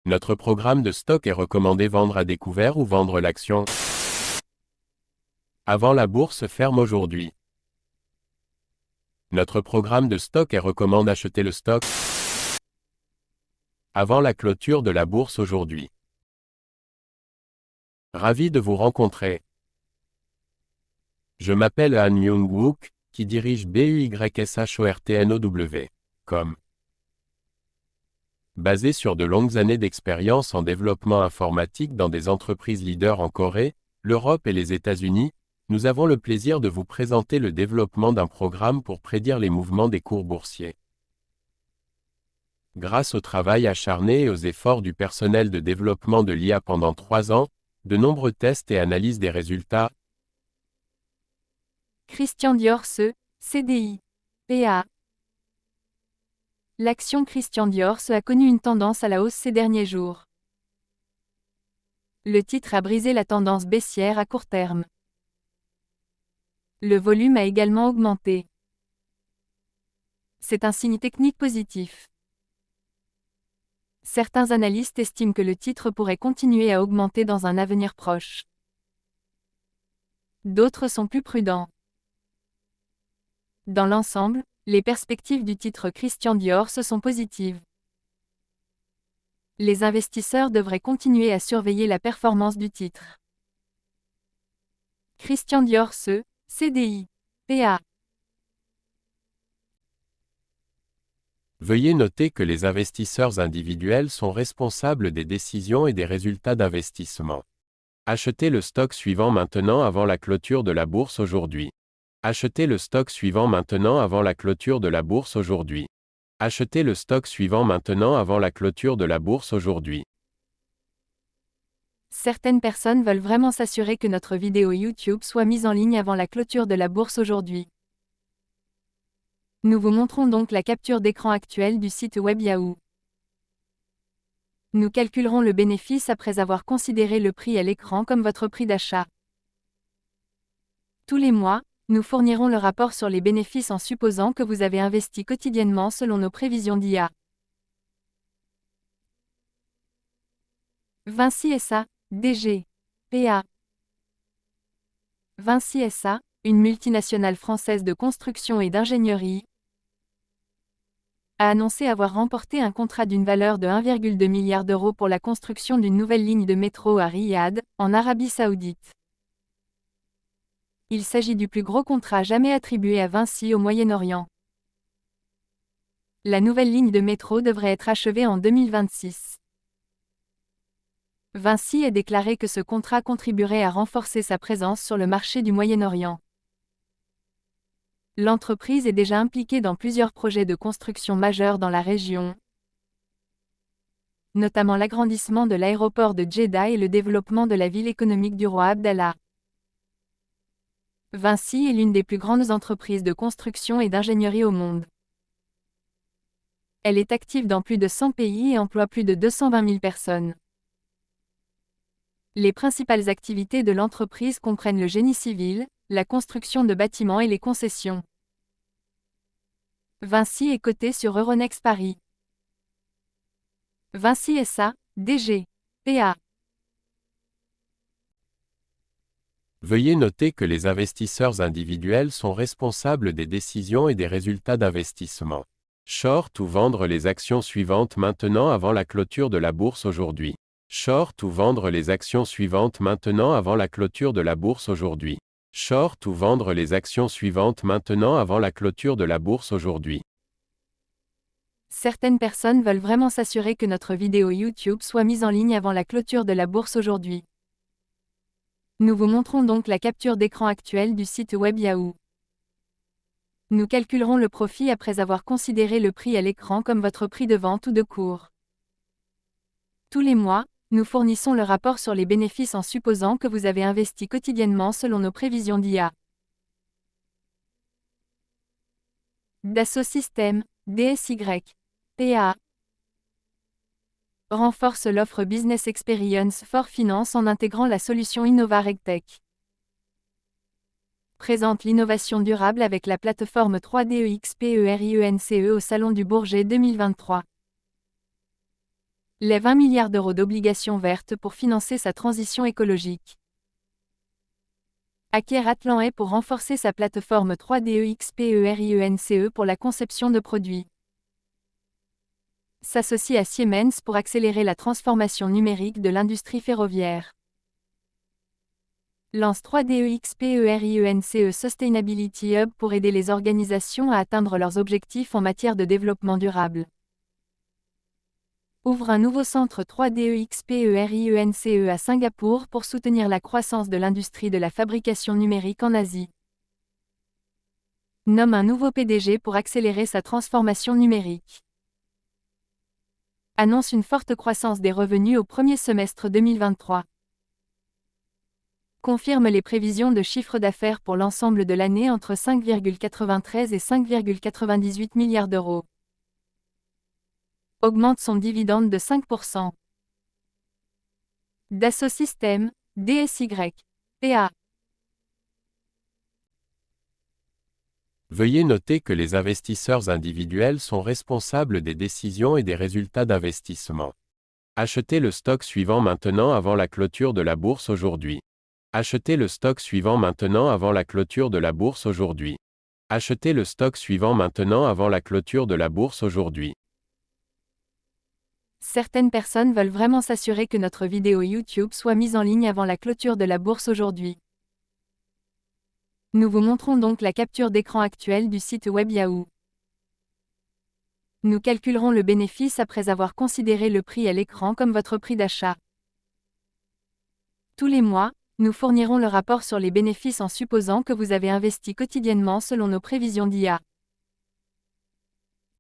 Notre programme de stock est recommandé vendre à découvert ou vendre l'action avant la bourse ferme aujourd'hui. Notre programme de stock est recommande acheter le stock avant la clôture de la bourse aujourd'hui. Ravi de vous rencontrer. Je m'appelle Han Myung-wook, qui dirige BUYSHORTNOW.com. Basé sur de longues années d'expérience en développement informatique dans des entreprises leaders en Corée, l'Europe et les États-Unis, nous avons le plaisir de vous présenter le développement d'un programme pour prédire les mouvements des cours boursiers. Grâce au travail acharné et aux efforts du personnel de développement de l'IA pendant 3 ans, de nombreux tests et analyses des résultats, Christian Dior CDI, PA. L'action Christian Dior a connu une tendance à la hausse ces derniers jours. Le titre a brisé la tendance baissière à court terme. Le volume a également augmenté. C'est un signe technique positif. Certains analystes estiment que le titre pourrait continuer à augmenter dans un avenir proche. D'autres sont plus prudents. Dans l'ensemble, les perspectives du titre Christian Dior sont positives. Les investisseurs devraient continuer à surveiller la performance du titre. Christian Dior CDI, PA. Veuillez noter que les investisseurs individuels sont responsables des décisions et des résultats d'investissement. Achetez le stock suivant maintenant avant la clôture de la bourse aujourd'hui. Achetez le stock suivant maintenant avant la clôture de la bourse aujourd'hui. Achetez le stock suivant maintenant avant la clôture de la bourse aujourd'hui. Certaines personnes veulent vraiment s'assurer que notre vidéo YouTube soit mise en ligne avant la clôture de la bourse aujourd'hui. Nous vous montrons donc la capture d'écran actuelle du site web Yahoo. Nous calculerons le bénéfice après avoir considéré le prix à l'écran comme votre prix d'achat. Tous les mois, nous fournirons le rapport sur les bénéfices en supposant que vous avez investi quotidiennement selon nos prévisions d'IA. Vinci SA, DG, PA. Vinci SA, une multinationale française de construction et d'ingénierie, a annoncé avoir remporté un contrat d'une valeur de 1,2 milliard d'euros pour la construction d'une nouvelle ligne de métro à Riyad, en Arabie Saoudite. Il s'agit du plus gros contrat jamais attribué à Vinci au Moyen-Orient. La nouvelle ligne de métro devrait être achevée en 2026. Vinci a déclaré que ce contrat contribuerait à renforcer sa présence sur le marché du Moyen-Orient. L'entreprise est déjà impliquée dans plusieurs projets de construction majeurs dans la région, notamment l'agrandissement de l'aéroport de Jeddah et le développement de la ville économique du roi Abdallah. Vinci est l'une des plus grandes entreprises de construction et d'ingénierie au monde. Elle est active dans plus de 100 pays et emploie plus de 220 000 personnes. Les principales activités de l'entreprise comprennent le génie civil, la construction de bâtiments et les concessions. Vinci est coté sur Euronext Paris. Vinci SA, DG, PA. Veuillez noter que les investisseurs individuels sont responsables des décisions et des résultats d'investissement. Short ou vendre les actions suivantes maintenant avant la clôture de la bourse aujourd'hui. Short ou vendre les actions suivantes maintenant avant la clôture de la bourse aujourd'hui. Short ou vendre les actions suivantes maintenant avant la clôture de la bourse aujourd'hui. Certaines personnes veulent vraiment s'assurer que notre vidéo YouTube soit mise en ligne avant la clôture de la bourse aujourd'hui. Nous vous montrons donc la capture d'écran actuelle du site web Yahoo. Nous calculerons le profit après avoir considéré le prix à l'écran comme votre prix de vente ou de cours. Tous les mois, nous fournissons le rapport sur les bénéfices en supposant que vous avez investi quotidiennement selon nos prévisions d'IA. Dassault Systèmes, DSY, PA. Renforce l'offre Business Experience for Finance en intégrant la solution Innova RegTech. Présente l'innovation durable avec la plateforme 3D EXPERIENCE au Salon du Bourget 2023. lève 1 milliard d'euros d'obligations vertes pour financer sa transition écologique. Acquiert Atlanhay pour renforcer sa plateforme 3D EXPERIENCE pour la conception de produits. S'associe à Siemens pour accélérer la transformation numérique de l'industrie ferroviaire. Lance 3D EXPERIENCE Sustainability Hub pour aider les organisations à atteindre leurs objectifs en matière de développement durable. Ouvre un nouveau centre 3D EXPERIENCE à Singapour pour soutenir la croissance de l'industrie de la fabrication numérique en Asie. Nomme un nouveau PDG pour accélérer sa transformation numérique. Annonce une forte croissance des revenus au premier semestre 2023. Confirme les prévisions de chiffre d'affaires pour l'ensemble de l'année entre 5,93 et 5,98 milliards d'euros. Augmente son dividende de 5%. Dassault Systèmes, DSY, PA. Veuillez noter que les investisseurs individuels sont responsables des décisions et des résultats d'investissement. Achetez le stock suivant maintenant avant la clôture de la bourse aujourd'hui. Achetez le stock suivant maintenant avant la clôture de la bourse aujourd'hui. Achetez le stock suivant maintenant avant la clôture de la bourse aujourd'hui. Certaines personnes veulent vraiment s'assurer que notre vidéo YouTube soit mise en ligne avant la clôture de la bourse aujourd'hui. Nous vous montrons donc la capture d'écran actuelle du site web Yahoo. Nous calculerons le bénéfice après avoir considéré le prix à l'écran comme votre prix d'achat. Tous les mois, nous fournirons le rapport sur les bénéfices en supposant que vous avez investi quotidiennement selon nos prévisions d'IA.